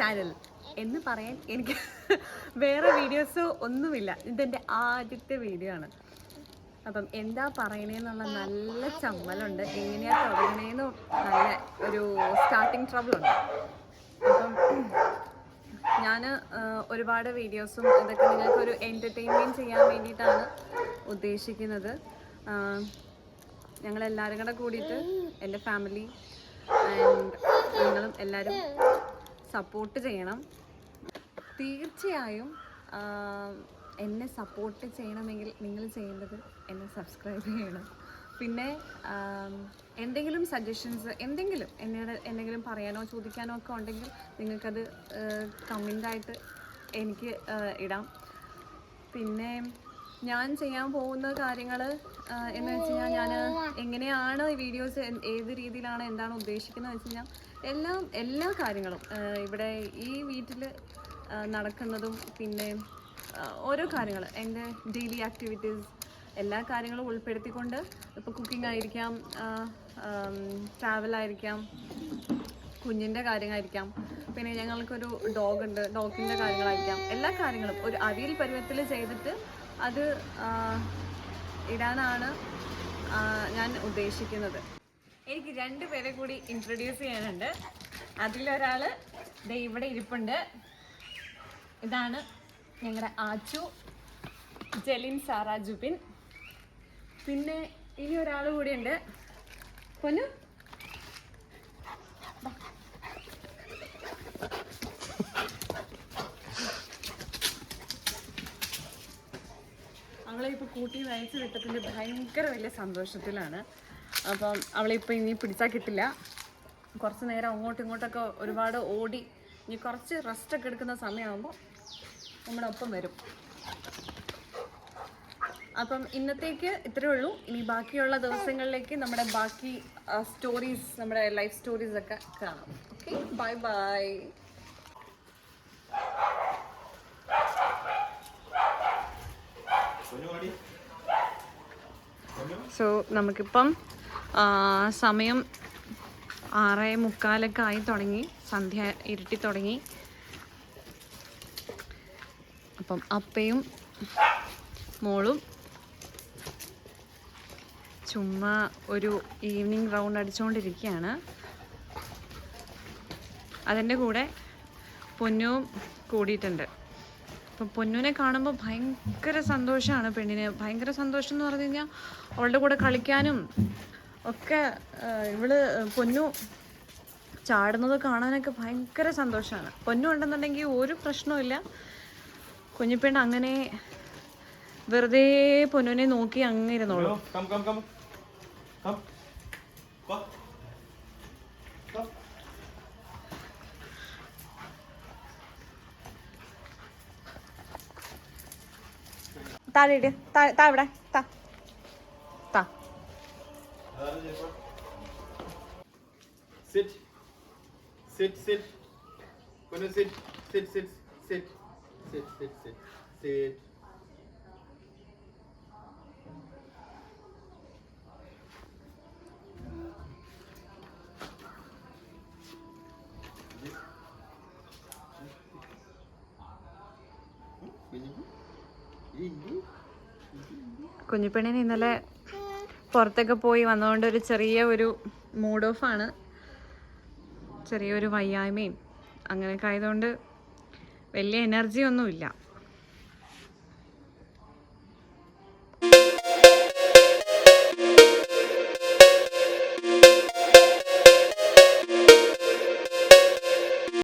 Channel എന്ന് പറയാൻ എനിക്ക് വേറെ വീഡിയോസ് ഒന്നുമില്ല. ഇതെൻ്റെ ആദ്യത്തെ വീഡിയോ ആണ്. അപ്പം എന്താ പറയണേന്നുള്ള നല്ല ചമ്മലുണ്ട്. എങ്ങനെയാ തുടങ്ങണേന്ന് നല്ല ഒരു സ്റ്റാർട്ടിങ് ട്രബിളുണ്ട്. അപ്പം ഞാൻ ഒരുപാട് വീഡിയോസും ഇതൊക്കെ നിങ്ങൾക്കൊരു എൻ്റർടൈൻമെൻറ്റ് ചെയ്യാൻ വേണ്ടിയിട്ടാണ് ഉദ്ദേശിക്കുന്നത്. ഞങ്ങളെല്ലാവരും കൂടെ കൂടിയിട്ട് എൻ്റെ ഫാമിലി ആൻഡ് നിങ്ങളും എല്ലാവരും സപ്പോർട്ട് ചെയ്യണം. തീർച്ചയായും എന്നെ സപ്പോർട്ട് ചെയ്യണമെങ്കിൽ നിങ്ങൾ ചെയ്യേണ്ടത് എന്നെ സബ്സ്ക്രൈബ് ചെയ്യണം. പിന്നെ എന്തെങ്കിലും സജഷൻസ് എന്തെങ്കിലും എന്നോട് എന്തെങ്കിലും പറയാനോ ചോദിക്കാനോ ഒക്കെ ഉണ്ടെങ്കിൽ നിങ്ങൾക്കത് കമൻ്റായിട്ട് എനിക്ക് ഇടാം. പിന്നെ ഞാൻ ചെയ്യാൻ പോകുന്ന കാര്യങ്ങൾ എന്ന് വെച്ച് കഴിഞ്ഞാൽ ഞാൻ എങ്ങനെയാണ് ഈ വീഡിയോസ് ഏത് രീതിയിലാണ് എന്താണ് ഉദ്ദേശിക്കുന്നത് വെച്ച് കഴിഞ്ഞാൽ എല്ലാ കാര്യങ്ങളും ഇവിടെ ഈ വീട്ടിൽ നടക്കുന്നതും പിന്നെ ഓരോ കാര്യങ്ങൾ എൻ്റെ ഡെയിലി ആക്ടിവിറ്റീസ് എല്ലാ കാര്യങ്ങളും ഉൾപ്പെടുത്തിക്കൊണ്ട് ഇപ്പോൾ കുക്കിംഗ് ആയിരിക്കാം, ട്രാവലായിരിക്കാം, കുഞ്ഞിൻ്റെ കാര്യങ്ങളായിരിക്കാം, പിന്നെ ഞങ്ങൾക്കൊരു ഡോഗുണ്ട്, ഡോഗിൻ്റെ കാര്യങ്ങളായിരിക്കാം, എല്ലാ കാര്യങ്ങളും ഒരു അവിയൽ പരുവത്തിൽ ചെയ്തിട്ട് അത് ഇടാനാണ് ഞാൻ ഉദ്ദേശിക്കുന്നത്. എനിക്ക് 2 പേരെ കൂടി ഇൻട്രൊഡ്യൂസ് ചെയ്യാനുണ്ട്. അതിലൊരാൾ ദേ ഇവിടെ ഇരിപ്പുണ്ട്. ഇതാണ് ഞങ്ങളുടെ ആച്ചു, ജലിൻ സാറ ജുബിൻ. പിന്നെ ഇനി ഒരാൾ കൂടിയുണ്ട്. പൊന്നു അവളെ ഇപ്പോൾ കൂട്ടി നയിച്ച് വിട്ടതിൻ്റെ ഭയങ്കര വലിയ സന്തോഷത്തിലാണ്. അപ്പം അവളെ ഇപ്പോൾ ഇനി പിടിച്ചാൽ കിട്ടില്ല. കുറച്ച് നേരം അങ്ങോട്ടും ഇങ്ങോട്ടൊക്കെ ഒരുപാട് ഓടി ഇനി കുറച്ച് റെസ്റ്റൊക്കെ എടുക്കുന്ന സമയമാകുമ്പോൾ നമ്മുടെ ഒപ്പം വരും. അപ്പം ഇന്നത്തേക്ക് ഇത്രയേ ഉള്ളൂ. ഇനി ബാക്കിയുള്ള ദിവസങ്ങളിലേക്ക് നമ്മുടെ ബാക്കി സ്റ്റോറീസ്, നമ്മുടെ ലൈഫ് സ്റ്റോറീസ് ഒക്കെ കാണാം. Okay, bye bye. സോ നമുക്കിപ്പം സമയം 6:45 ആയി തുടങ്ങി. സന്ധ്യ ഇരുട്ടി തുടങ്ങി. അപ്പം അപ്പയും മോളും ചുമ്മാ ഒരു ഈവനിങ് റൗണ്ട് അടിച്ചുകൊണ്ടിരിക്കുകയാണ്. അതിൻ്റെ കൂടെ പൊന്നുവും കൂടിയിട്ടുണ്ട്. അപ്പം പൊന്നുവിനെ കാണുമ്പോൾ ഭയങ്കര സന്തോഷമാണ് പെണ്ണിന്. ഭയങ്കര സന്തോഷം എന്ന് പറഞ്ഞു കഴിഞ്ഞാൽ അവളുടെ കൂടെ കളിക്കാനും ഒക്കെ പൊന്നു ചാടുന്നത് കാണാനൊക്കെ ഭയങ്കര സന്തോഷമാണ്. പൊന്നു ഉണ്ടെന്നുണ്ടെങ്കിൽ ഒരു പ്രശ്നവുമില്ല. കുഞ്ഞിപ്പെണ്ണ് അങ്ങനെ വെറുതെ പൊന്നുവിനെ നോക്കി അങ്ങ് ഇരുന്നോളൂ. താഴെ ഇട്, താ ഇവിടെ താ താ. Sit. Sit, sit. When you sit, sit, sit, sit. Sit, sit, sit. Sit. കുഞ്ഞിപ്പെണ്ണിന് ഇന്നലെ പുറത്തൊക്കെ പോയി വന്നതുകൊണ്ട് ഒരു ചെറിയ ഒരു മൂഡ് ഓഫാണ്. ചെറിയൊരു വയ്യായ്മയും അങ്ങനെയൊക്കെ ആയതുകൊണ്ട് വലിയ എനർജി ഒന്നുമില്ല.